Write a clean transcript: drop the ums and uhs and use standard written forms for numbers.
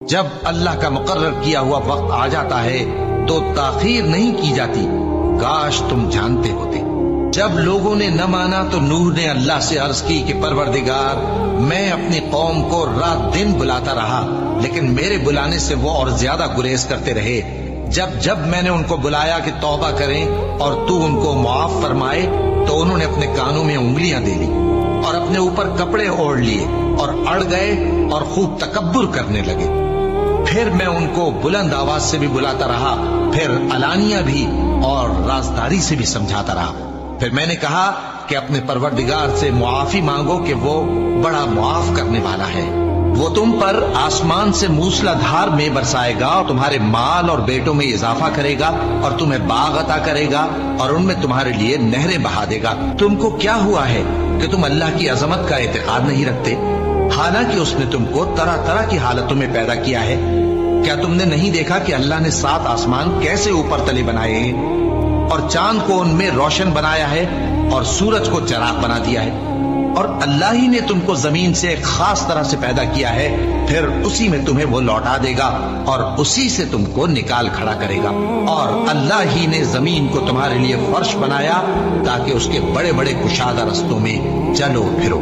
جب اللہ کا مقرر کیا ہوا وقت آ جاتا ہے تو تاخیر نہیں کی جاتی، کاش تم جانتے ہوتے۔ جب لوگوں نے نہ مانا تو نوح نے اللہ سے عرض کی کہ پروردگار، میں اپنی قوم کو رات دن بلاتا رہا، لیکن میرے بلانے سے وہ اور زیادہ گریز کرتے رہے۔ جب میں نے ان کو بلایا کہ توبہ کریں اور تو ان کو معاف فرمائے تو انہوں نے اپنے کانوں میں انگلیاں دے لی اور اپنے اوپر کپڑے اوڑھ لیے اور اڑ گئے اور خوب تکبر کرنے لگے۔ پھر میں ان کو بلند آواز سے بھی بلاتا رہا، پھر علانیہ بھی اور رازداری سے بھی سمجھاتا رہا۔ پھر میں نے کہا کہ اپنے پروردگار سے معافی مانگو کہ وہ بڑا معاف کرنے والا ہے، وہ تم پر آسمان سے موسلا دھار میں برسائے گا اور تمہارے مال اور بیٹوں میں اضافہ کرے گا اور تمہیں باغ عطا کرے گا اور ان میں تمہارے لیے نہریں بہا دے گا۔ تم کو کیا ہوا ہے کہ تم اللہ کی عظمت کا اعتقاد نہیں رکھتے، حالانکہ اس نے تم کو طرح طرح کی حالتوں میں پیدا کیا ہے؟ کیا تم نے نہیں دیکھا کہ اللہ نے 7 آسمان کیسے اوپر تلے بنائے ہیں اور چاند کو ان میں روشن بنایا ہے اور سورج کو چراغ بنا دیا ہے؟ اور اللہ ہی نے تم کو زمین سے ایک خاص طرح سے پیدا کیا ہے، پھر اسی میں تمہیں وہ لوٹا دے گا اور اسی سے تم کو نکال کھڑا کرے گا۔ اور اللہ ہی نے زمین کو تمہارے لیے فرش بنایا تاکہ اس کے بڑے بڑے کشادہ رستوں میں چلو پھرو۔